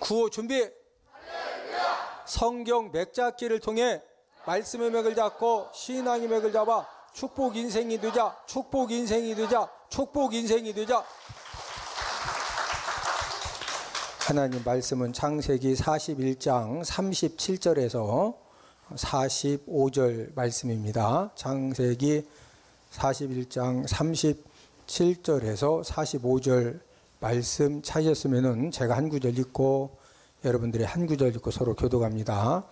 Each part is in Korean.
구호 준비. 성경 맥잡기를 통해 말씀의 맥을 잡고 신앙의 맥을 잡아 축복 인생이 되자. 축복 인생이 되자. 축복 인생이 되자. 하나님 말씀은 창세기 41장 37절에서 45절 말씀입니다. 창세기 41장 37절에서 45절 말씀 찾으셨으면 제가 한 구절 읽고 여러분들이 한 구절 읽고 서로 교독합니다.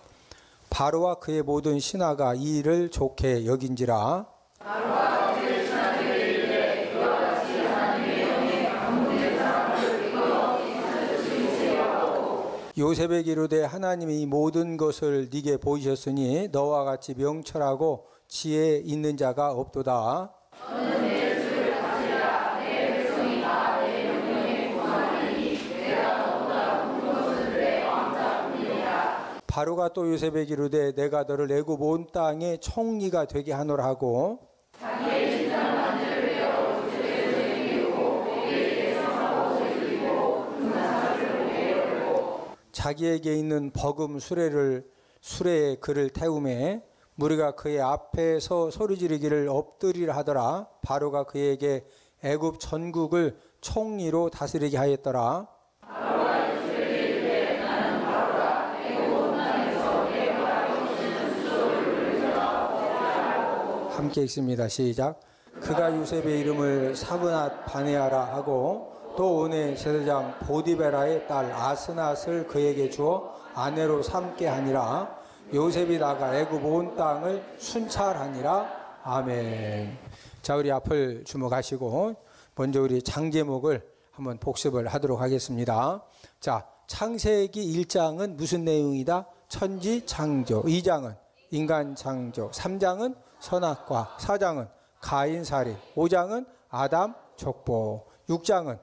바로와 그의 모든 신하가 이 일을 좋게 여긴지라. 바로와 그의 신하들이 이르되 그와 같이 하나님의 영에 아무리 사람을 이끌어 찾을 수 있으리라고. 요셉에게 이르되 하나님이 이 모든 것을 네게 보이셨으니 너와 같이 명철하고 지혜 있는 자가 없도다. 너는 내 주를 다스리라. 내 백성이 다 내 명령에 구하나니 내가 너보다 큰 것은 내 왕자뿐이니라. 바로가 또 요셉에게 이르되 내가 너를 애굽 온 땅의 총리가 되게 하노라 하고 자기의 진장 반지를 베어 요셉에게 내리고 그에게 상하고 옷을 입고 금나사를 목에 걸고 자기에게 있는 버금 수레에 그를 태우매 무리가 그의 앞에서 소리 지르기를 엎드리라 하더라. 바로가 그에게 애굽 전국을 총리로 다스리게 하였더라. 바로가 요셉에게 이르되 나는 바로라. 애굽 온 땅에서 내 말하고 있는 수소를 불러라. 함께 읽습니다. 시작. 그가 요셉의 이름을 사브낫 바네아라 하고 또 온의 제사장 보디베라의 딸 아스낫을 그에게 주어 아내로 삼게 하니라. 요셉이 나가 애굽 온 땅을 순찰하니라. 아멘. 자, 우리 앞을 주목하시고 먼저 우리 장제목을 한번 복습을 하도록 하겠습니다. 자, 창세기 1장은 무슨 내용이다? 천지 창조. 2장은 인간 창조. 3장은 선악과. 4장은 가인 살인. 5장은 아담 족보. 6장은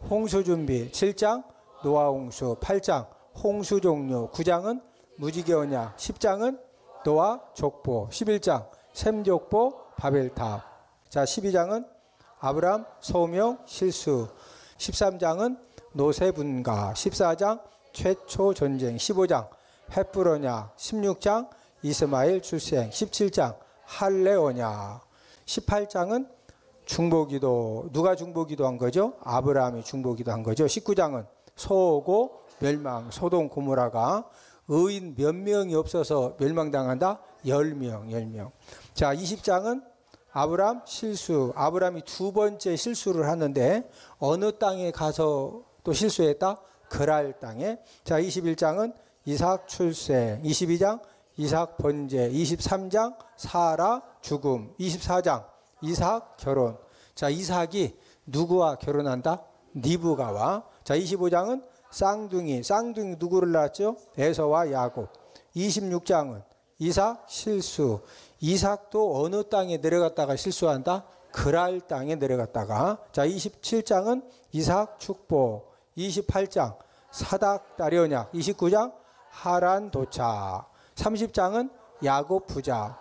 홍수 준비. 7장 노아 홍수. 8장 홍수 종료. 9장은 무지개 언약. 10장은 노아 족보. 11장 셈 족보 바벨탑. 자, 12장은 아브람 소명 실수. 13장은 노세 분가. 14장 최초 전쟁. 15장 횃불 언약. 16장 이스마엘 출생. 17장 할례 언약. 18장은 중보기도. 누가 중보기도 한 거죠? 아브라함이 중보기도 한 거죠. 19장은 소고 멸망. 소돔 고모라가 의인 몇 명이 없어서 멸망당한다? 10명. 자, 20장은 아브람 실수. 아브람이 두 번째 실수를 하는데 어느 땅에 가서 또 실수했다? 그랄 땅에. 자, 21장은 이삭 출생. 22장 이삭 번제. 23장 사라 죽음. 24장 이삭 결혼. 자, 이삭이 누구와 결혼한다? 리브가와. 자, 25장은 쌍둥이 누구를 낳았죠? 에서와 야곱. 26장은 이삭 실수. 이삭도 어느 땅에 내려갔다가 실수한다? 그랄 땅에 내려갔다가. 자, 27장은 이삭 축복. 28장 사닥 다리 언약. 29장 하란 도착. 30장은 야곱 부자.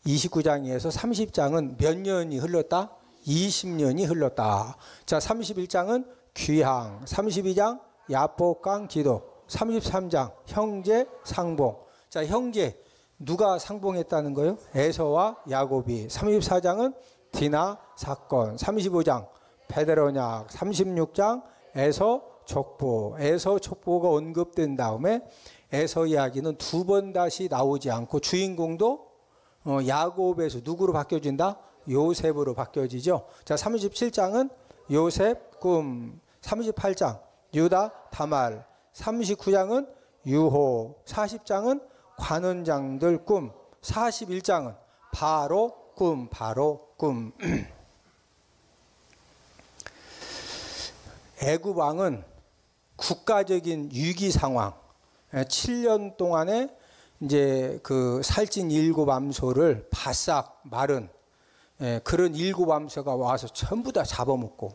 29장에서 30장은 몇 년이 흘렀다? 20년이 흘렀다. 자, 31장은 귀향. 32장 야복강 기도. 33장 형제 상봉. 자, 형제 누가 상봉했다는 거예요? 에서와 야곱이. 34장은 디나 사건. 35장 베델 언약. 36장 에서 족보. 에서 족보가 언급된 다음에 에서 이야기는 두 번 다시 나오지 않고 주인공도 야곱에서 누구로 바뀌어진다? 요셉으로 바뀌어지죠. 자, 37장은 요셉 꿈. 38장 유다 다말. 39장은 유호. 40장은 관원장들 꿈. 41장은 바로 꿈. 애굽 왕은 국가적인 위기 상황. 7년 동안에 이제 그 살찐 7 암소를 바싹 마른 그런 7 암소가 와서 전부 다 잡아먹고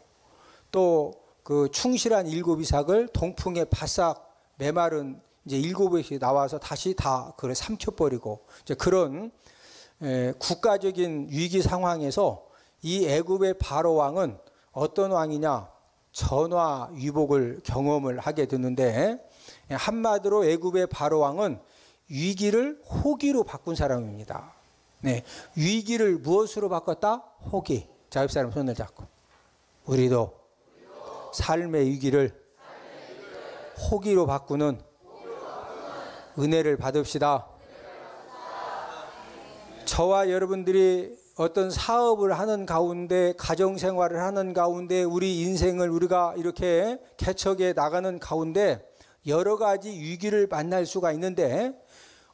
또 그 충실한 7 이삭을 동풍에 바싹 메마른 이제 7이 나와서 다시 다 그걸 삼켜버리고 이제 그런 국가적인 위기 상황에서 이 애굽의 바로 왕은 어떤 왕이냐? 전화 위복을 경험을 하게 되는데, 한마디로 애굽의 바로 왕은 위기를 호기로 바꾼 사람입니다. 네, 위기를 무엇으로 바꿨다? 호기. 자, 옆 사람 손을 잡고 우리도 삶의 위기를 호기로 바꾸는 은혜를 받읍시다. 저와 여러분들이 어떤 사업을 하는 가운데, 가정생활을 하는 가운데, 우리 인생을 우리가 이렇게 개척해 나가는 가운데 여러 가지 위기를 만날 수가 있는데,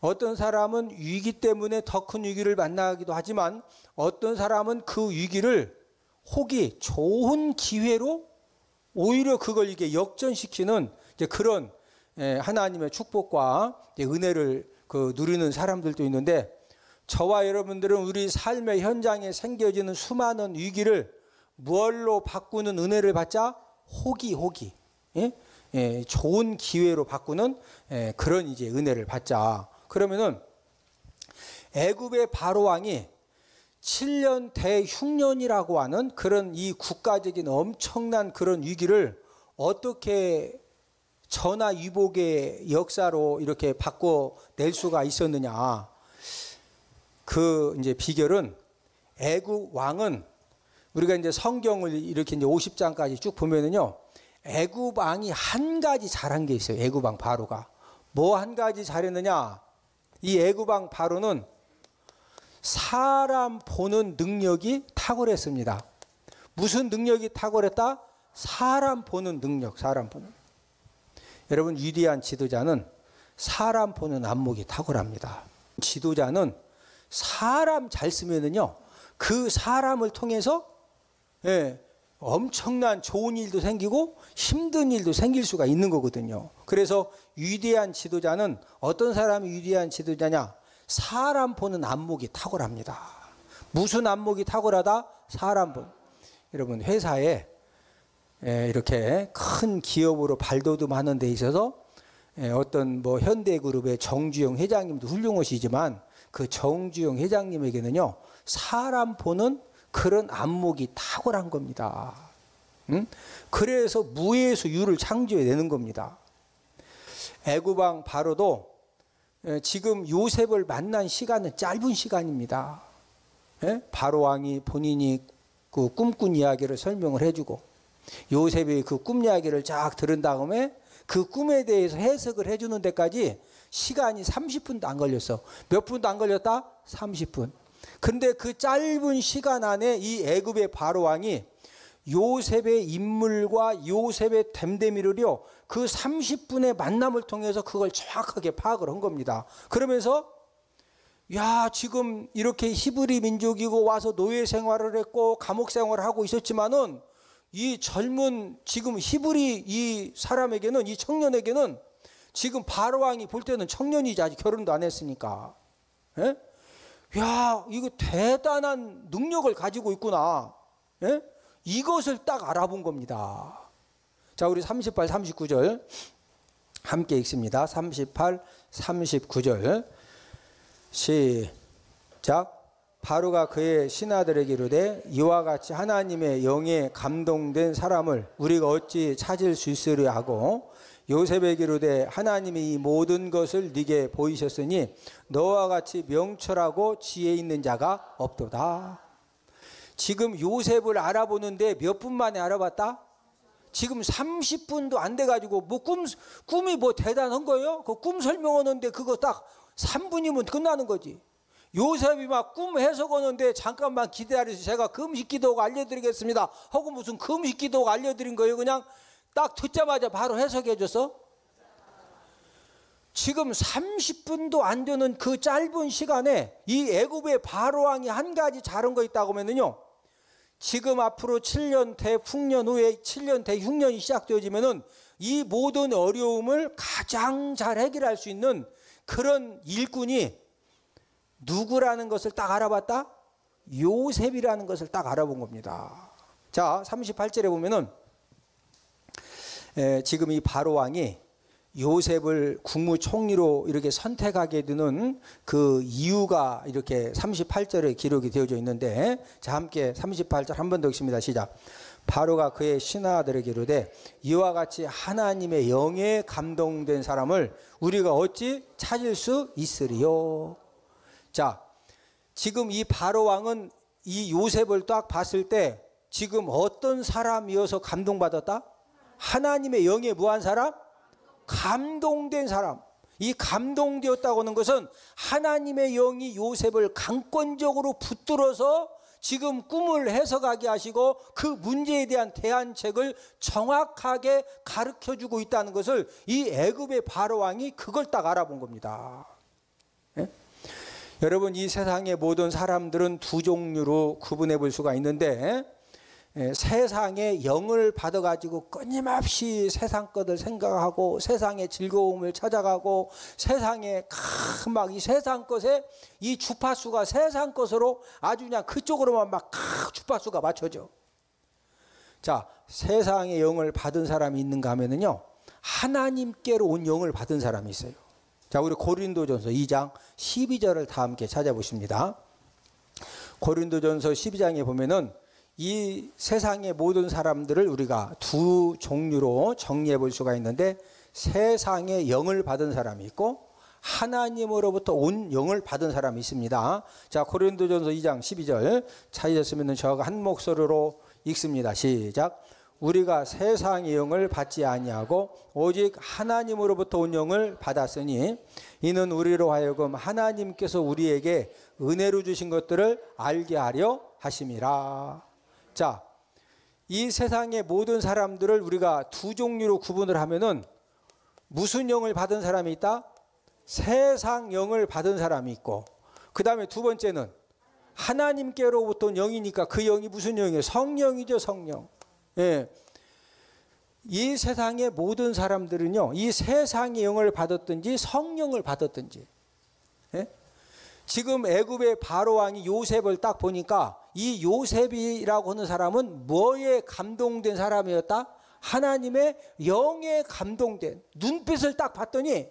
어떤 사람은 위기 때문에 더 큰 위기를 만나기도 하지만, 어떤 사람은 그 위기를 호기, 좋은 기회로 오히려 그걸 이게 역전시키는 이제 그런 하나님의 축복과 은혜를 누리는 사람들도 있는데, 저와 여러분들은 우리 삶의 현장에 생겨지는 수많은 위기를 무엇로 바꾸는 은혜를 받자? 호기. 예? 좋은 기회로 바꾸는 그런 이제 은혜를 받자. 그러면은 애굽의 바로 왕이 7년 대흉년이라고 하는 그런 이 국가적인 엄청난 그런 위기를 어떻게 전화위복의 역사로 이렇게 바꿔낼 수가 있었느냐? 그 이제 비결은, 애굽 왕은 우리가 이제 성경을 이렇게 이제 50장까지 쭉 보면은요, 애굽 왕이 한 가지 잘한 게 있어요. 애굽 왕 바로가 뭐 한 가지 잘했느냐? 이 애굽 왕 바로는 사람 보는 능력이 탁월했습니다. 무슨 능력이 탁월했다? 사람 보는 능력, 사람 보는. 여러분, 위대한 지도자는 사람 보는 안목이 탁월합니다. 지도자는 사람 잘 쓰면은요, 그 사람을 통해서 엄청난 좋은 일도 생기고 힘든 일도 생길 수가 있는 거거든요. 그래서 위대한 지도자는, 어떤 사람이 위대한 지도자냐? 사람 보는 안목이 탁월합니다. 무슨 안목이 탁월하다? 사람 본. 여러분, 회사에 이렇게 큰 기업으로 발돋움하는 데 있어서 어떤 뭐 현대그룹의 정주영 회장님도 훌륭하시지만, 그 정주영 회장님에게는요, 사람 보는 그런 안목이 탁월한 겁니다. 그래서 무에서 유를 창조해내는 겁니다. 애굽 왕 바로도 지금 요셉을 만난 시간은 짧은 시간입니다. 바로 왕이 본인이 그 꿈꾼 이야기를 설명을 해주고, 요셉이 그 꿈 이야기를 쫙 들은 다음에 그 꿈에 대해서 해석을 해주는 데까지 시간이 30분도 안 걸렸어. 몇 분도 안 걸렸다? 30분. 근데 그 짧은 시간 안에 이 애굽의 바로 왕이 요셉의 인물과 요셉의 됨됨이를요, 그 30분의 만남을 통해서 그걸 정확하게 파악을 한 겁니다. 그러면서 야, 지금 이렇게 히브리 민족이고 와서 노예 생활을 했고 감옥 생활을 하고 있었지만은, 이 젊은 지금 히브리 이 사람에게는, 이 청년에게는 지금 바로 왕이 볼 때는 청년이지 아직 결혼도 안 했으니까, 야, 이거 대단한 능력을 가지고 있구나. 이것을 딱 알아본 겁니다. 자, 우리 38, 39절 함께 읽습니다. 38, 39절 시작. 바로가 그의 신하들에게 이르되, 이와 같이 하나님의 영에 감동된 사람을 우리가 어찌 찾을 수 있으려 하고, 요셉에게 이르되, 하나님이 이 모든 것을 네게 보이셨으니 너와 같이 명철하고 지혜 있는 자가 없도다. 지금 요셉을 알아보는데 몇 분 만에 알아봤다? 지금 30분도 안 돼가지고 뭐 꿈이 뭐 대단한 거예요? 그 꿈 설명하는데 그거 딱 3분이면 끝나는 거지. 요셉이 막 꿈 해석하는데 잠깐만 기다려주세요. 제가 금식 기도가 알려드리겠습니다 하고 무슨 금식 기도가 알려드린 거예요? 그냥 딱 듣자마자 바로 해석해 줬어? 지금 30분도 안 되는 그 짧은 시간에 이 애굽의 바로 왕이 한 가지 잘한 거 있다고 하면은요, 지금 앞으로 7년 대풍년 후에 7년 대흉년이 시작되어지면은 이 모든 어려움을 가장 잘 해결할 수 있는 그런 일꾼이 누구라는 것을 딱 알아봤다? 요셉이라는 것을 딱 알아본 겁니다. 자, 38절에 보면은 지금 이 바로 왕이 요셉을 국무총리로 이렇게 선택하게 되는 그 이유가 이렇게 38절에 기록이 되어져 있는데, 자, 함께 38절 한 번 더 읽습니다. 시작. 바로가 그의 신하들에게 이르되 이와 같이 하나님의 영에 감동된 사람을 우리가 어찌 찾을 수 있으리요. 자, 지금 이 바로 왕은 이 요셉을 딱 봤을 때 지금 어떤 사람이어서 감동받았다? 하나님의 영에 무한 사람? 감동된 사람. 이 감동되었다고 하는 것은 하나님의 영이 요셉을 강권적으로 붙들어서 지금 꿈을 해석하게 하시고 그 문제에 대한 대안책을 정확하게 가르쳐주고 있다는 것을 이 애굽의 바로 왕이 그걸 딱 알아본 겁니다. 예? 여러분, 이 세상의 모든 사람들은 두 종류로 구분해 볼 수가 있는데, 세상의 영을 받아가지고 끊임없이 세상 것을 생각하고 세상의 즐거움을 찾아가고 세상에 막 이 세상 것에 이 주파수가 세상 것으로 아주 그냥 그쪽으로만 막 주파수가 맞춰져. 자, 세상의 영을 받은 사람이 있는가 하면은요, 하나님께로 온 영을 받은 사람이 있어요. 자, 우리 고린도전서 2장 12절을 다 함께 찾아보십니다. 고린도전서 12장에 보면은 이 세상의 모든 사람들을 우리가 두 종류로 정리해 볼 수가 있는데, 세상의 영을 받은 사람이 있고 하나님으로부터 온 영을 받은 사람이 있습니다. 자, 고린도전서 2장 12절 찾으셨으면 저가 한 목소리로 읽습니다. 시작. 우리가 세상의 영을 받지 아니하고 오직 하나님으로부터 온 영을 받았으니 이는 우리로 하여금 하나님께서 우리에게 은혜로 주신 것들을 알게 하려 하심이라. 자, 이 세상의 모든 사람들을 우리가 두 종류로 구분을 하면은 무슨 영을 받은 사람이 있다? 세상 영을 받은 사람이 있고, 그 다음에 두 번째는 하나님께로부터 온 영이니까 그 영이 무슨 영이에요? 성령이죠, 성령. 예. 이 세상의 모든 사람들은요, 이 세상의 영을 받았든지 성령을 받았든지, 예? 지금 애굽의 바로 왕이 요셉을 딱 보니까 이 요셉이라고 하는 사람은 뭐에 감동된 사람이었다? 하나님의 영에 감동된, 눈빛을 딱 봤더니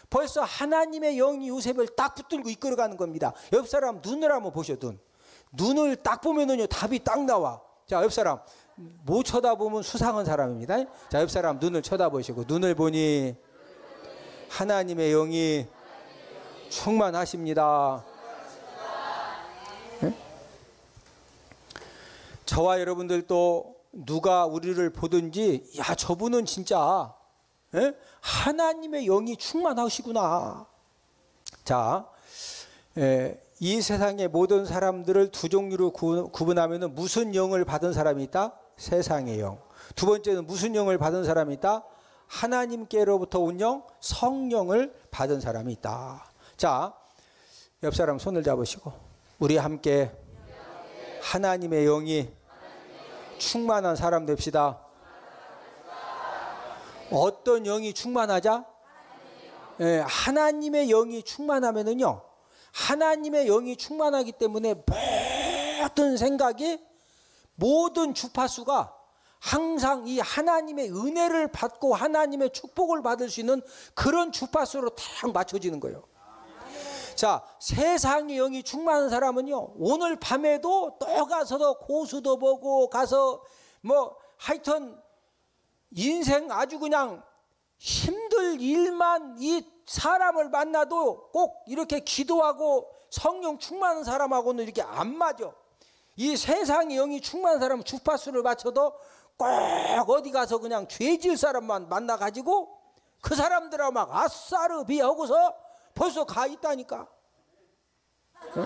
벌써 하나님의 영이 요셉을 딱 붙들고 이끌어가는 겁니다. 옆 사람 눈을 한번 보셔. 눈을 딱 보면은요, 답이 딱 나와. 자, 옆 사람 못 쳐다보면 수상한 사람입니다. 자, 옆 사람 눈을 쳐다보시고, 눈을 보니 하나님의 영이 충만하십니다. 네? 저와 여러분들도 누가 우리를 보든지, 야, 저분은 진짜 하나님의 영이 충만하시구나. 자, 이 세상의 모든 사람들을 두 종류로 구분하면 무슨 영을 받은 사람이 있다? 세상의 영. 두 번째는 무슨 영을 받은 사람이 있다? 하나님께로부터 온 영, 성령을 받은 사람이 있다. 자, 옆 사람 손을 잡으시고 우리 함께 하나님의 영이 충만한 사람 됩시다. 어떤 영이 충만하자? 하나님의 영이 충만하면은요, 하나님의 영이 충만하기 때문에 모든 생각이, 모든 주파수가 항상 이 하나님의 은혜를 받고 하나님의 축복을 받을 수 있는 그런 주파수로 딱 맞춰지는 거예요. 자, 세상의 영이 충만한 사람은요, 오늘 밤에도 또 가서 고수도 보고 가서 뭐 하여튼 인생 아주 그냥 힘들 일만, 이 사람을 만나도 꼭 이렇게 기도하고 성령 충만한 사람하고는 이렇게 안 맞아. 이 세상의 영이 충만한 사람은 주파수를 맞춰도 꼭 어디 가서 그냥 죄질 사람만 만나가지고 그 사람들하고 막 아싸르 비하고서 벌써 가 있다니까. 네?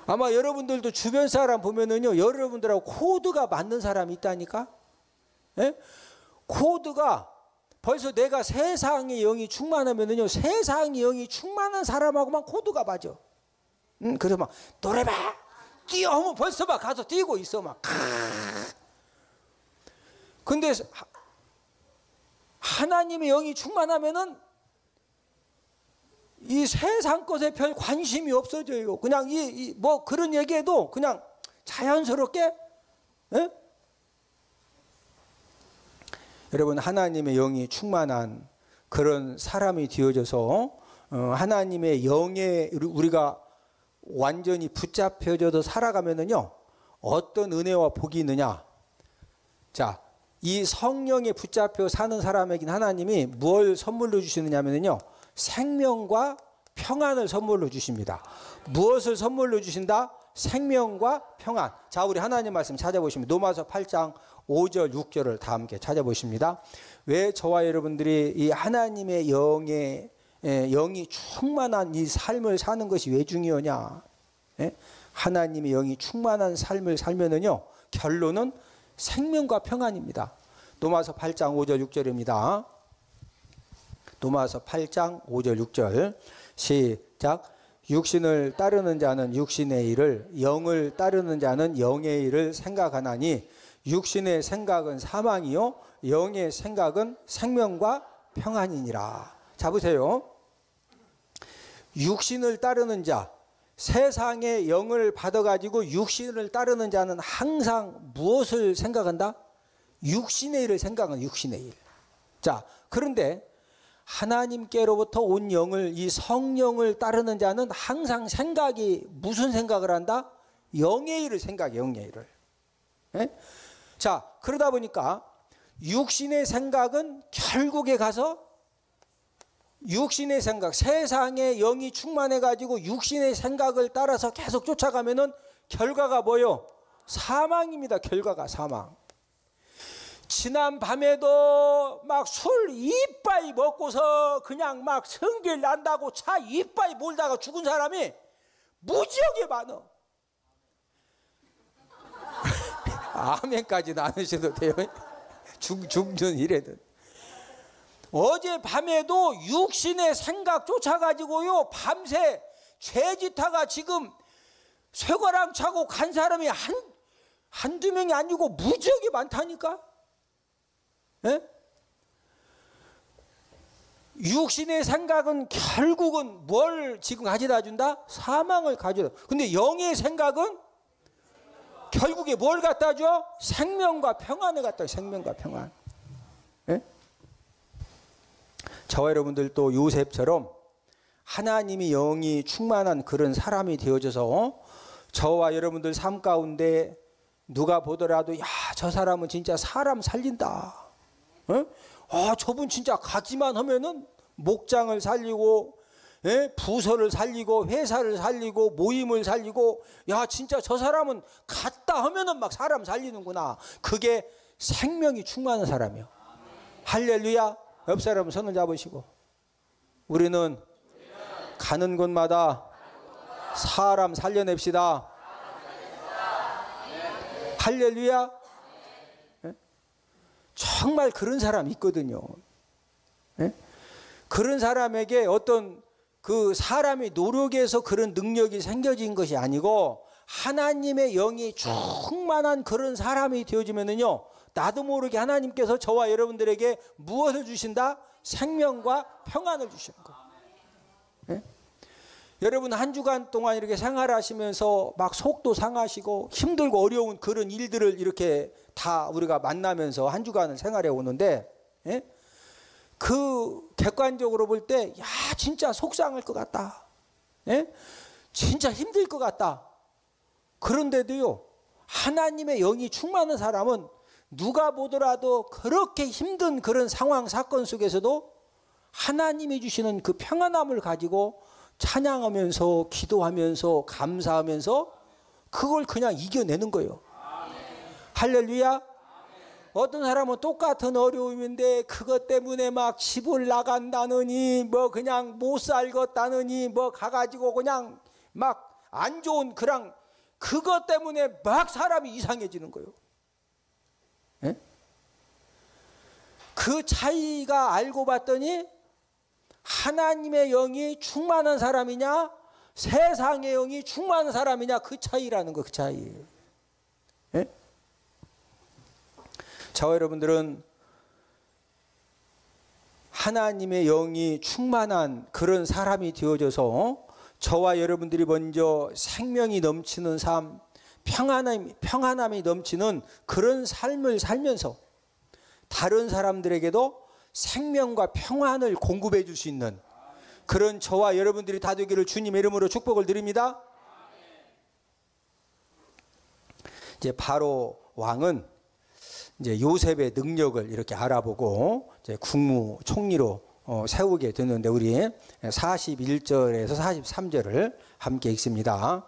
아마 여러분들도 주변 사람 보면은요, 여러분들하고 코드가 맞는 사람이 있다니까. 네? 코드가 벌써 내가 세상의 영이 충만하면은요, 세상의 영이 충만한 사람하고만 코드가 맞아. 그래서 막 노래봐 뛰어 하면 벌써 막 가서 뛰고 있어 막. 근데 하나님의 영이 충만하면은 이 세상 것에 별 관심이 없어져요. 그냥 뭐 그런 얘기해도 그냥 자연스럽게. 에? 여러분, 하나님의 영이 충만한 그런 사람이 되어져서 하나님의 영에 우리가 완전히 붙잡혀져도 살아가면은요, 어떤 은혜와 복이 있느냐. 자, 이 성령에 붙잡혀 사는 사람에겐 하나님이 뭘 선물로 주시느냐면요, 생명과 평안을 선물로 주십니다. 무엇을 선물로 주신다? 생명과 평안. 자, 우리 하나님 말씀 찾아보시면 로마서 8장 5절 6절을 다 함께 찾아보십니다. 왜 저와 여러분들이 이 하나님의 영이 충만한 이 삶을 사는 것이 왜 중요하냐? 하나님의 영이 충만한 삶을 살면은요, 결론은 생명과 평안입니다. 로마서 8장 5절 6절입니다. 로마서 8장 5절 6절 시작. 육신을 따르는 자는 육신의 일을, 영을 따르는 자는 영의 일을 생각하나니 육신의 생각은 사망이요 영의 생각은 생명과 평안이니라. 자, 보세요. 육신을 따르는 자, 세상의 영을 받아가지고 육신을 따르는 자는 항상 무엇을 생각한다? 육신의 일을 생각하는 육신의 일. 자, 그런데 하나님께로부터 온 영을, 이 성령을 따르는 자는 항상 생각이 무슨 생각을 한다? 영의 일을 생각해, 영의 일을. 자, 그러다 보니까 육신의 생각은 결국에 가서 육신의 생각, 세상의 영이 충만해가지고 육신의 생각을 따라서 계속 쫓아가면은 결과가 뭐요? 사망입니다. 결과가 사망. 지난 밤에도 막 술 이빠이 먹고서 그냥 막 성질 난다고 차 이빠이 몰다가 죽은 사람이 무지하게 많아. 아멘까지는 안 하셔도 돼요. 죽는 이래든. 어제 밤에도 육신의 생각 쫓아가지고요, 밤새 죄짓다가 지금 쇠고랑 차고 간 사람이 한두 명이 아니고 무지하게 많다니까. 에? 육신의 생각은 결국은 뭘 지금 가져다 준다? 사망을 가져다. 근데 영의 생각은 결국에 뭘 갖다 줘? 생명과 평안을 갖다 줘. 생명과 평안. 에? 저와 여러분들 또 요셉처럼 하나님이 영이 충만한 그런 사람이 되어져서 저와 여러분들 삶 가운데 누가 보더라도 야, 저 사람은 진짜 사람 살린다. 저분 진짜 가기만 하면은 목장을 살리고, 부서를 살리고, 회사를 살리고, 모임을 살리고, 야, 진짜 저 사람은 갔다 하면은 막 사람 살리는구나. 그게 생명이 충만한 사람이요. 할렐루야. 옆 사람 손을 잡으시고, 우리는 가는 곳마다 사람 살려냅시다. 할렐루야. 정말 그런 사람 있거든요. 그런 사람에게 어떤 그 사람의 노력에서 그런 능력이 생겨진 것이 아니고 하나님의 영이 충만한 그런 사람이 되어지면은요, 나도 모르게 하나님께서 저와 여러분들에게 무엇을 주신다? 생명과 평안을 주시는 거예요. 여러분 한 주간 동안 이렇게 생활하시면서 막 속도 상하시고 힘들고 어려운 그런 일들을 이렇게 다 우리가 만나면서 한 주간을 생활해 오는데, 그 객관적으로 볼 때 야, 진짜 속상할 것 같다. 진짜 힘들 것 같다. 그런데도요, 하나님의 영이 충만한 사람은 누가 보더라도 그렇게 힘든 그런 상황 사건 속에서도 하나님이 주시는 그 평안함을 가지고 찬양하면서 기도하면서 감사하면서 그걸 그냥 이겨내는 거예요. 할렐루야. 어떤 사람은 똑같은 어려움인데 그것 때문에 막 집을 나간다느니 뭐 그냥 못 살겠다느니 뭐 가가지고 그냥 막 안 좋은 그냥 그것 때문에 막 사람이 이상해지는 거예요. 그 차이가 알고 봤더니 하나님의 영이 충만한 사람이냐 세상의 영이 충만한 사람이냐, 그 차이라는 거, 그 차이. 저와 여러분들은 하나님의 영이 충만한 그런 사람이 되어져서 저와 여러분들이 먼저 생명이 넘치는 삶, 평안함이 넘치는 그런 삶을 살면서 다른 사람들에게도 생명과 평안을 공급해 줄 수 있는 그런 저와 여러분들이 다 되기를 주님의 이름으로 축복을 드립니다. 이제 바로 왕은 이제 요셉의 능력을 이렇게 알아보고 이제 국무총리로 세우게 되는데, 우리 41절에서 43절을 함께 읽습니다.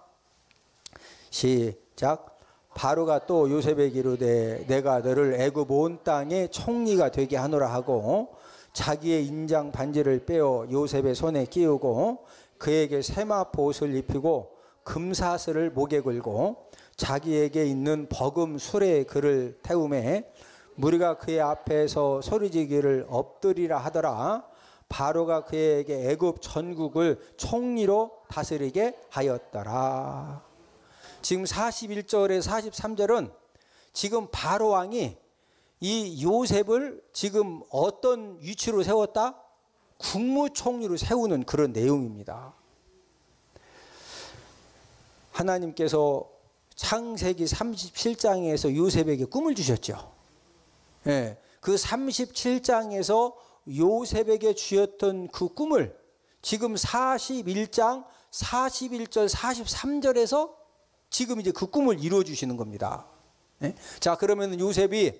시작. 바로가 또 요셉에게 이르되 내가 너를 애굽 온 땅의 총리가 되게 하노라 하고 자기의 인장 반지를 빼어 요셉의 손에 끼우고 그에게 세마포 옷을 입히고 금사슬을 목에 걸고 자기에게 있는 버금 수레에 그를 태우매 무리가 그의 앞에서 소리지기를 엎드리라 하더라. 바로가 그에게 애굽 전국을 총리로 다스리게 하였더라. 지금 41절에 43절은 지금 바로 왕이 이 요셉을 지금 어떤 위치로 세웠다? 국무총리로 세우는 그런 내용입니다. 하나님께서 창세기 37장에서 요셉에게 꿈을 주셨죠. 예, 그 37장에서 요셉에게 주었던 그 꿈을 지금 41장 41절 43절에서 지금 이제 그 꿈을 이루어 주시는 겁니다. 예? 자, 그러면 요셉이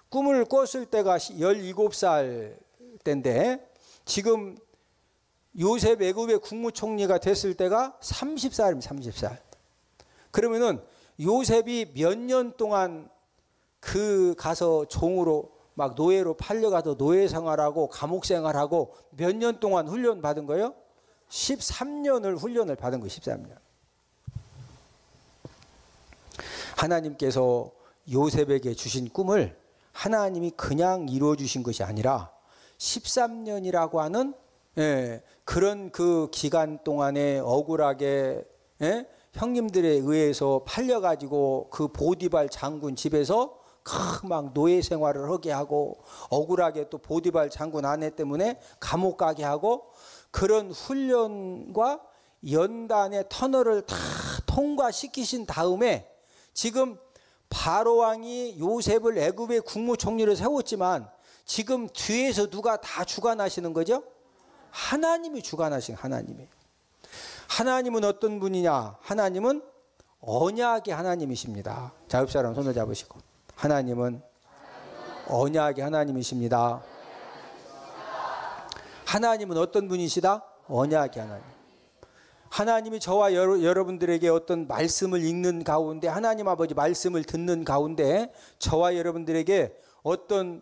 꿈을 꿨을 때가 17살 때인데 지금 요셉 애굽의 국무총리가 됐을 때가 30살입니다. 30살. 그러면은 요셉이 몇 년 동안 그 가서 종으로 막 노예로 팔려가서 노예 생활하고 감옥 생활하고 몇 년 동안 훈련 받은 거예요? 13년을 훈련을 받은 거예요. 13년. 하나님께서 요셉에게 주신 꿈을 하나님이 그냥 이루어 주신 것이 아니라 13년이라고 하는 그런 그 기간 동안에 억울하게 형님들에 의해서 팔려가지고 그 보디발 장군 집에서 막 노예 생활을 하게 하고 억울하게 또 보디발 장군 아내 때문에 감옥 가게 하고 그런 훈련과 연단의 터널을 다 통과시키신 다음에 지금 바로 왕이 요셉을 애굽의 국무총리로 세웠지만 지금 뒤에서 누가 다 주관하시는 거죠? 하나님이 주관하신 하나님이. 하나님은 어떤 분이냐? 하나님은 언약의 하나님이십니다. 자, 옆 사람 손을 잡으시고. 하나님은 언약의 하나님이십니다. 하나님은 어떤 분이시다? 언약의 하나님. 하나님이 저와 여러분들에게 어떤 말씀을 읽는 가운데, 하나님 아버지 말씀을 듣는 가운데 저와 여러분들에게 어떤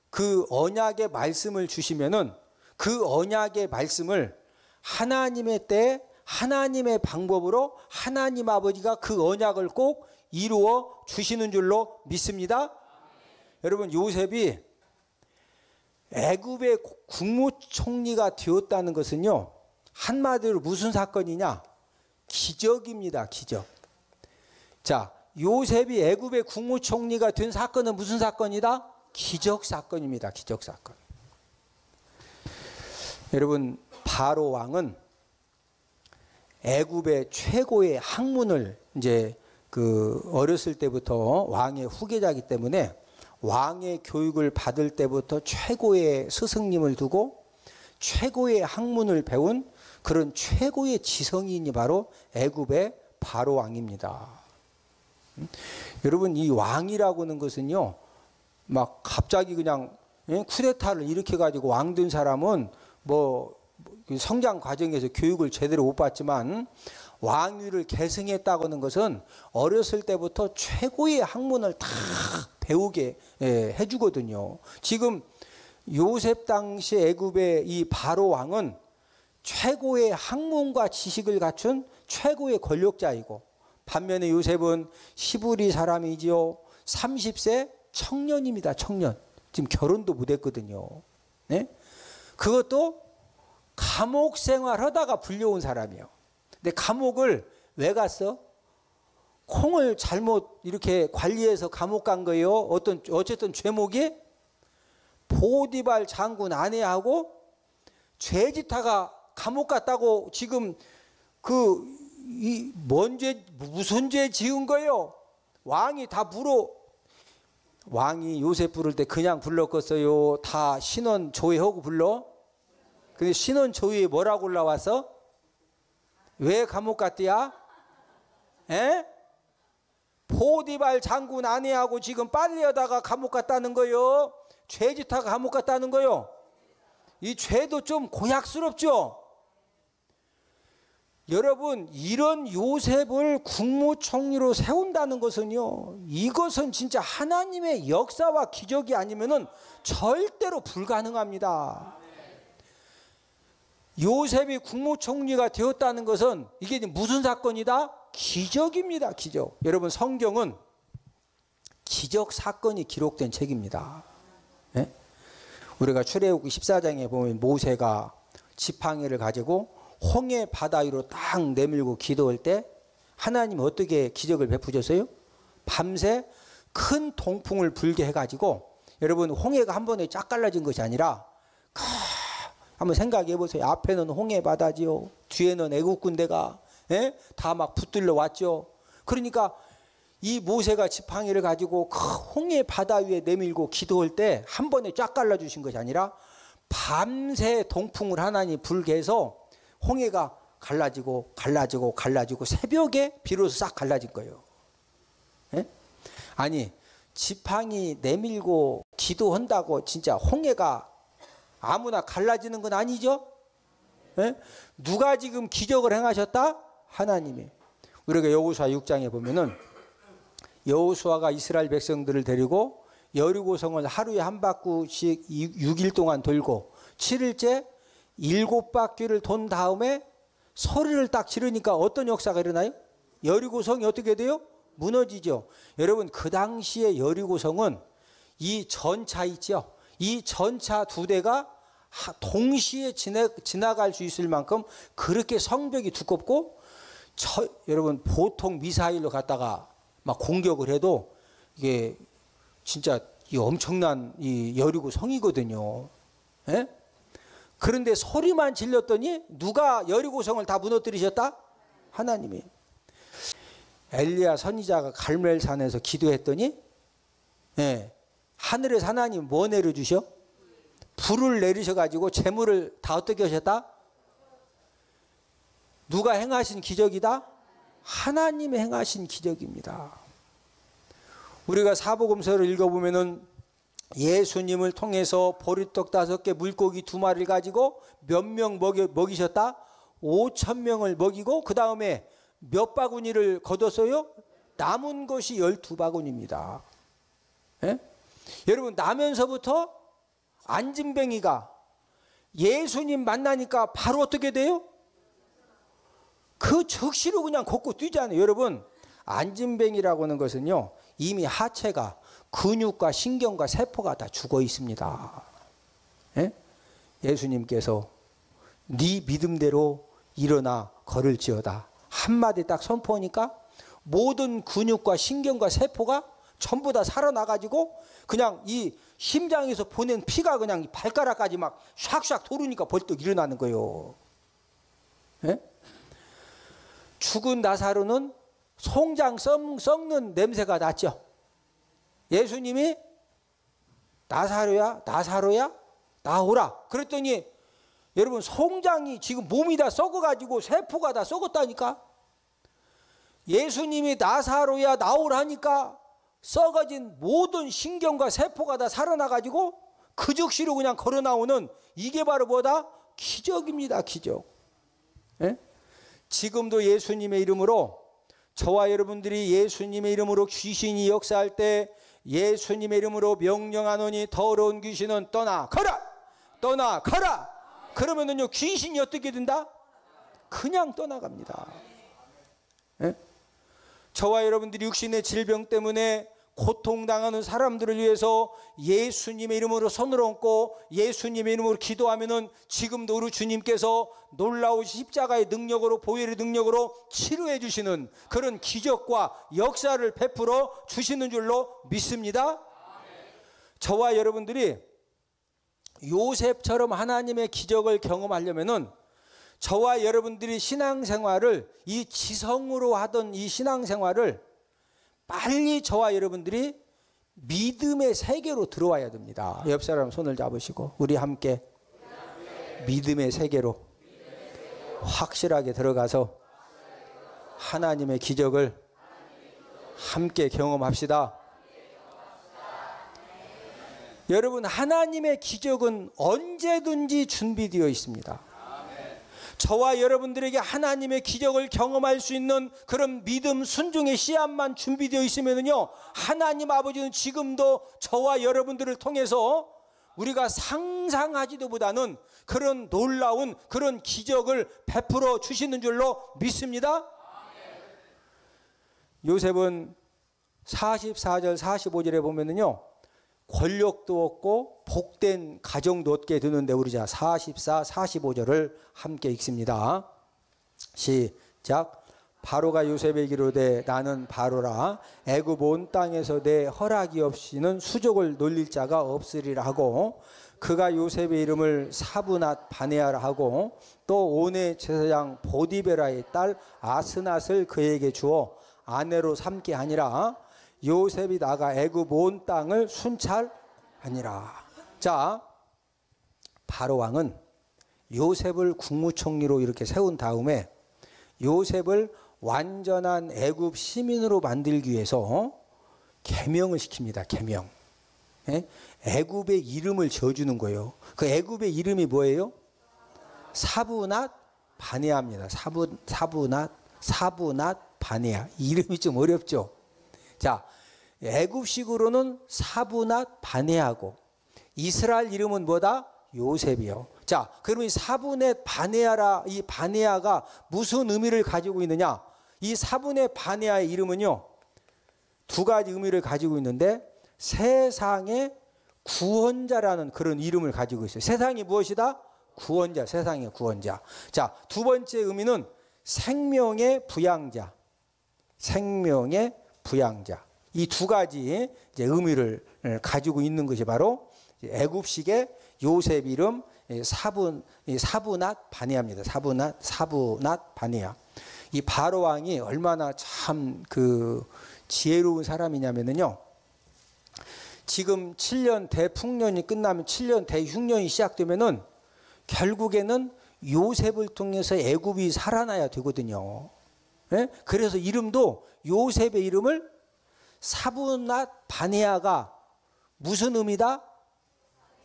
그 언약의 말씀을 주시면은 그 언약의 말씀을 하나님의 때 하나님의 방법으로 하나님 아버지가 그 언약을 꼭 이루어 주시는 줄로 믿습니다. 여러분, 요셉이 애굽의 국무총리가 되었다는 것은요, 한마디로 무슨 사건이냐? 기적입니다. 기적. 자, 요셉이 애굽의 국무총리가 된 사건은 무슨 사건이다? 기적 사건입니다. 기적 사건. 여러분, 바로 왕은 애굽의 최고의 학문을 이제 그 어렸을 때부터 왕의 후계자이기 때문에 왕의 교육을 받을 때부터 최고의 스승님을 두고 최고의 학문을 배운 그런 최고의 지성인이 바로 애굽의 바로 왕입니다. 여러분, 이 왕이라고 하는 것은요, 막 갑자기 그냥 쿠데타를 일으켜 가지고 왕 된 사람은 뭐 성장 과정에서 교육을 제대로 못 받지만 왕위를 계승했다고 하는 것은 어렸을 때부터 최고의 학문을 다 배우게 해주거든요. 지금 요셉 당시 애굽의 이 바로 왕은 최고의 학문과 지식을 갖춘 최고의 권력자이고, 반면에 요셉은 히브리 사람이지요. 30세 청년입니다. 청년. 지금 결혼도 못했거든요. 네? 그것도 감옥 생활하다가 불려온 사람이에요. 근데 감옥을 왜 갔어? 콩을 잘못 이렇게 관리해서 감옥 간 거예요. 어쨌든 죄목이 보디발 장군 아내하고 죄짓다가 감옥 갔다고 지금 무슨 죄 지은 거예요? 왕이 다 물어. 왕이 요셉 부를 때 그냥 불렀겠어요? 다 신원 조회하고 불러? 근데 신원 조회에 뭐라고 올라와서? 왜 감옥 갔디야? 에? 보디발 장군 아내하고 지금 빨리하다가 감옥 갔다는 거요. 죄짓다가 감옥 갔다는 거요. 이 죄도 좀 고약스럽죠. 여러분, 이런 요셉을 국무총리로 세운다는 것은요, 이것은 진짜 하나님의 역사와 기적이 아니면은 절대로 불가능합니다. 요셉이 국무총리가 되었다는 것은 이게 무슨 사건이다? 기적입니다. 기적. 여러분, 성경은 기적 사건이 기록된 책입니다. 네? 우리가 출애굽기 14장에 보면 모세가 지팡이를 가지고 홍해 바다 위로 딱 내밀고 기도할 때 하나님 어떻게 기적을 베푸셨어요? 밤새 큰 동풍을 불게 해가지고, 여러분, 홍해가 한 번에 쫙 갈라진 것이 아니라, 한번 생각해 보세요. 앞에는 홍해 바다지요, 뒤에는 애국 군대가 다 막 붙들려 왔죠. 그러니까 이 모세가 지팡이를 가지고 홍해 바다 위에 내밀고 기도할 때 한 번에 쫙 갈라주신 것이 아니라 밤새 동풍을 하나님 불게 해서 홍해가 갈라지고 새벽에 비로소 싹 갈라진 거예요. 예? 아니, 지팡이 내밀고 기도한다고 진짜 홍해가 아무나 갈라지는 건 아니죠? 예? 누가 지금 기적을 행하셨다? 하나님이. 우리가 여호수아 6장에 보면은 여호수아가 이스라엘 백성들을 데리고 여리고성을 하루에 한 바퀴씩 6일 동안 돌고 7일째 7바퀴를 돈 다음에 소리를 딱 지르니까 어떤 역사가 일어나요? 여리고성이 어떻게 돼요? 무너지죠. 여러분, 그 당시에 여리고성은 이 전차 있죠. 이 전차 두 대가 동시에 지나갈 수 있을 만큼 그렇게 성벽이 두껍고, 여러분, 보통 미사일로 갔다가 막 공격을 해도 이게 진짜 이 엄청난 이 여리고성이거든요. 예? 그런데 소리만 질렀더니 누가 여리고성을 다 무너뜨리셨다? 하나님이. 엘리야 선지자가 갈멜산에서 기도했더니, 예, 하늘에서 하나님 뭐 내려주셔? 불을 내리셔가지고 재물을 다 어떻게 하셨다? 누가 행하신 기적이다? 하나님이 행하신 기적입니다. 우리가 사복음서를 읽어보면은 예수님을 통해서 보리떡 5개, 물고기 2마리를 가지고 몇 명 먹이셨다? 5,000명을 먹이고, 그 다음에 몇 바구니를 거뒀어요? 남은 것이 12바구니입니다. 예? 여러분, 나면서부터 안진뱅이가 예수님 만나니까 바로 어떻게 돼요? 그 즉시로 그냥 걷고 뛰잖아요. 여러분, 안진뱅이라고 하는 것은요, 이미 하체가 근육과 신경과 세포가 다 죽어 있습니다. 예? 예수님께서 네 믿음대로 일어나 걸을지어다 한마디 딱 선포하니까 모든 근육과 신경과 세포가 전부 다 살아나가지고 그냥 이 심장에서 보낸 피가 그냥 발가락까지 막 샥샥 도르니까 벌떡 일어나는 거예요. 예? 죽은 나사로는 송장 썩는 냄새가 났죠. 예수님이 나사로야 나오라 그랬더니, 여러분, 송장이 지금 몸이 다 썩어가지고 세포가 다 썩었다니까. 예수님이 나사로야 나오라니까 썩어진 모든 신경과 세포가 다 살아나가지고 그 즉시로 그냥 걸어 나오는, 이게 바로 뭐다? 기적입니다. 기적. 예? 지금도 예수님의 이름으로, 저와 여러분들이 예수님의 이름으로 귀신이 역사할 때 예수님의 이름으로 명령하노니 더러운 귀신은 떠나 가라, 떠나 가라. 그러면은요, 귀신이 어떻게 된다? 그냥 떠나갑니다. 예? 저와 여러분들이 육신의 질병 때문에 고통당하는 사람들을 위해서 예수님의 이름으로 손을 얹고 예수님의 이름으로 기도하면은 지금도 우리 주님께서 놀라우신 십자가의 능력으로, 보혈의 능력으로 치료해 주시는 그런 기적과 역사를 베풀어 주시는 줄로 믿습니다. 저와 여러분들이 요셉처럼 하나님의 기적을 경험하려면은 저와 여러분들이 신앙생활을, 이 지성으로 하던 이 신앙생활을 빨리 저와 여러분들이 믿음의 세계로 들어와야 됩니다. 옆 사람 손을 잡으시고 우리 함께 믿음의 세계로 확실하게 들어가서 하나님의 기적을 함께 경험합시다. 여러분, 하나님의 기적은 언제든지 준비되어 있습니다. 저와 여러분들에게 하나님의 기적을 경험할 수 있는 그런 믿음, 순종의 씨앗만 준비되어 있으면요, 하나님 아버지는 지금도 저와 여러분들을 통해서 우리가 상상하지도 못하는 그런 놀라운 그런 기적을 베풀어 주시는 줄로 믿습니다. 요셉은 44절 45절에 보면은요, 권력도 얻고 복된 가정도 얻게 되는데, 우리 자 44, 45절을 함께 읽습니다. 시작. 바로가 요셉에게 이르되 나는 바로라. 애굽 온 땅에서 내 허락이 없이는 수족을 놀릴 자가 없으리라 하고, 그가 요셉의 이름을 사브낫 바네아라 하고, 또 온의 제사장 보디베라의 딸 아스낫을 그에게 주어 아내로 삼게 하니라. 요셉이 나가 애굽 온 땅을 순찰하니라. 자, 바로 왕은 요셉을 국무총리로 이렇게 세운 다음에 요셉을 완전한 애굽 시민으로 만들기 위해서 계명을 시킵니다. 계명. 애굽의 이름을 지어주는 거예요. 그 애굽의 이름이 뭐예요? 사브낫 바네아입니다. 사브낫 바네아. 이름이 좀 어렵죠. 자, 애굽식으로는 사브낫 바네아고, 이스라엘 이름은 뭐다? 요셉이요. 자, 그러면 이 사브낫 바네아라, 이 바네아가 무슨 의미를 가지고 있느냐? 이 사브낫 바네아의 이름은요, 두 가지 의미를 가지고 있는데, 세상의 구원자라는 그런 이름을 가지고 있어요. 세상이 무엇이다? 구원자, 세상의 구원자. 자, 두 번째 의미는 생명의 부양자. 생명의 부양자. 이 두 가지 이제 의미를 가지고 있는 것이 바로 애굽식의 요셉 이름 사브낫 바네아입니다. 사브낫 바네아. 이 바로 왕이 얼마나 참 그 지혜로운 사람이냐면요, 지금 7년 대풍년이 끝나면 7년 대흉년이 시작되면은 결국에는 요셉을 통해서 애굽이 살아나야 되거든요. 예? 그래서 이름도 요셉의 이름을 사브낫 바네아가 무슨 의미다?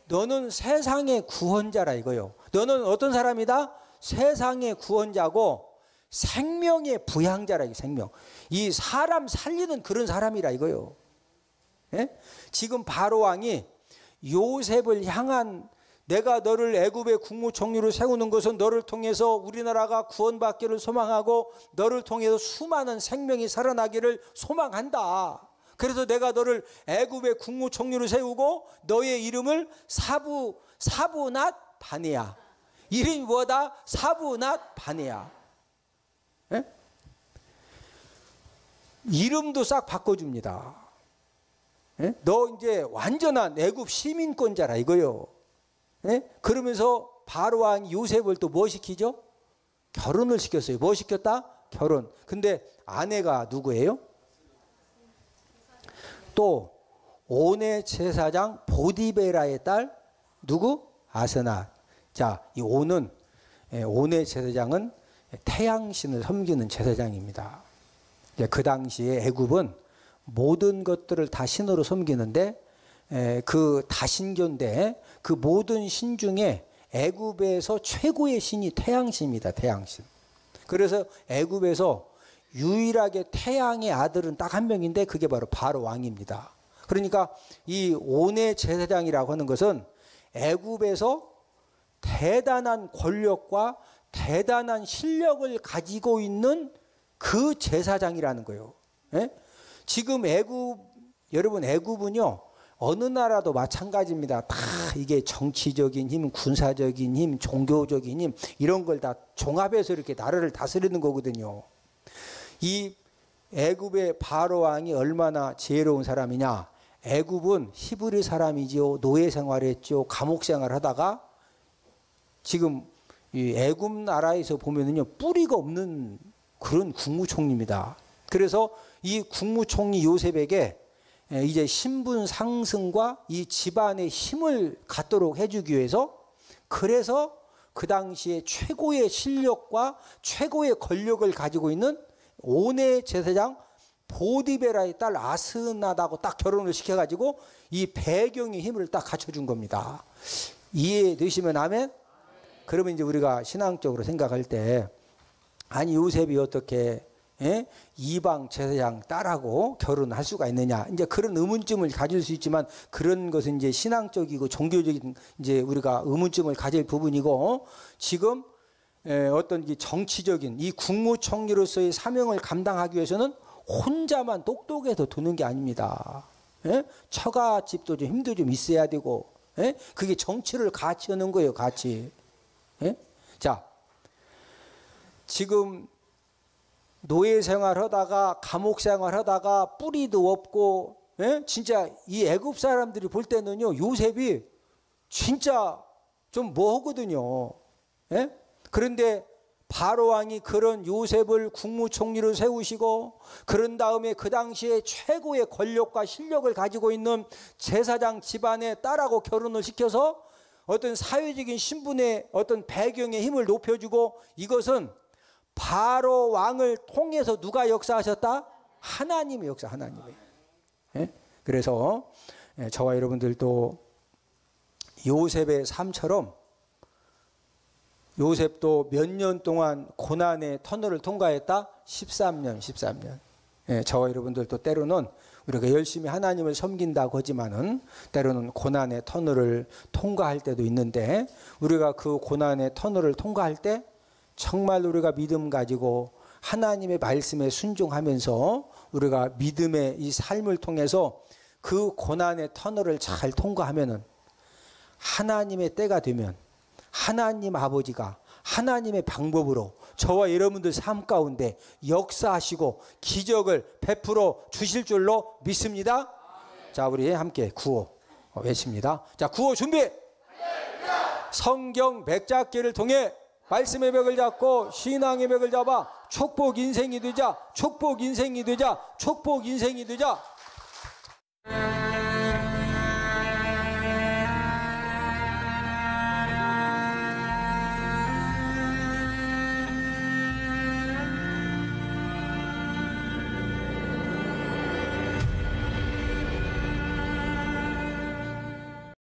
너는 세상의 구원자라 이거요. 너는 어떤 사람이다? 세상의 구원자고 생명의 부양자라. 이 생명. 이 사람 살리는 그런 사람이라 이거요. 예? 지금 바로 왕이 요셉을 향한, 내가 너를 애굽의 국무총리로 세우는 것은 너를 통해서 우리나라가 구원받기를 소망하고 너를 통해서 수많은 생명이 살아나기를 소망한다. 그래서 내가 너를 애굽의 국무총리로 세우고 너의 이름을 사브낫 바네아. 이름이 뭐다? 사브낫 바네아. 예? 이름도 싹 바꿔줍니다. 예? 너 이제 완전한 애굽 시민권자라 이거요. 예? 그러면서 바로 왕 요셉을 또 뭐 시키죠? 결혼을 시켰어요. 뭐 시켰다? 결혼. 근데 아내가 누구예요? 또 온의 제사장 보디베라의 딸 누구? 아스낫. 자, 이 온의 제사장은 태양신을 섬기는 제사장입니다. 그 당시에 애굽은 모든 것들을 다 신으로 섬기는데, 그 다신교인데 그 모든 신 중에 애굽에서 최고의 신이 태양신입니다. 태양신. 그래서 애굽에서 유일하게 태양의 아들은 딱 한 명인데 그게 바로 왕입니다. 그러니까 이 온의 제사장이라고 하는 것은 애굽에서 대단한 권력과 대단한 실력을 가지고 있는 그 제사장이라는 거예요. 예? 지금 여러분 애굽은요, 어느 나라도 마찬가지입니다. 다 이게 정치적인 힘, 군사적인 힘, 종교적인 힘, 이런 걸 다 종합해서 이렇게 나라를 다스리는 거거든요. 이 애굽의 바로 왕이 얼마나 지혜로운 사람이냐? 애굽은 히브리 사람이지요. 노예 생활했죠. 감옥 생활하다가 지금 이 애굽 나라에서 보면은요, 뿌리가 없는 그런 국무총리입니다. 그래서 이 국무총리 요셉에게 이제 신분 상승과 이 집안의 힘을 갖도록 해주기 위해서, 그래서 그 당시에 최고의 실력과 최고의 권력을 가지고 있는 온의 제사장 보디베라의 딸 아스나다고 딱 결혼을 시켜가지고 이 배경의 힘을 딱 갖춰준 겁니다. 이해되시면 아멘? 그러면 이제 우리가 신앙적으로 생각할 때 아니 요셉이 어떻게 이방 제사장 딸하고 결혼할 수가 있느냐, 이제 그런 의문점을 가질 수 있지만 그런 것은 이제 신앙적이고 종교적인 이제 우리가 의문점을 가질 부분이고, 지금 어떤 정치적인 이 국무총리로서의 사명을 감당하기 위해서는 혼자만 똑똑해서 두는 게 아닙니다. 처가집도 좀 힘도 좀 있어야 되고, 그게 정치를 같이 하는 거예요, 같이. 자, 지금 노예 생활하다가 감옥 생활하다가 뿌리도 없고, 진짜 이 애굽 사람들이 볼 때는요 요셉이 진짜 좀 뭐하거든요. 그런데 바로 왕이 그런 요셉을 국무총리로 세우시고, 그런 다음에 그 당시에 최고의 권력과 실력을 가지고 있는 제사장 집안의 딸하고 결혼을 시켜서 어떤 사회적인 신분의 어떤 배경의 힘을 높여주고, 이것은 바로 왕을 통해서 누가 역사하셨다? 하나님의 역사, 하나님의. 그래서 저와 여러분들도 요셉의 삶처럼 요셉도 몇 년 동안 고난의 터널을 통과했다? 13년. 저와 여러분들도 때로는 우리가 열심히 하나님을 섬긴다고 하지만은 때로는 고난의 터널을 통과할 때도 있는데, 우리가 그 고난의 터널을 통과할 때 정말 우리가 믿음 가지고 하나님의 말씀에 순종하면서 우리가 믿음의 이 삶을 통해서 그 고난의 터널을 잘 통과하면은 하나님의 때가 되면 하나님 아버지가 하나님의 방법으로 저와 여러분들 삶 가운데 역사하시고 기적을 베풀어 주실 줄로 믿습니다. 자, 우리 함께 구호 외칩니다. 자, 구호 준비. 성경 백잡기를 통해 말씀의 벽을 잡고 신앙의 벽을 잡아 축복 인생이 되자, 축복 인생이 되자, 축복 인생이 되자.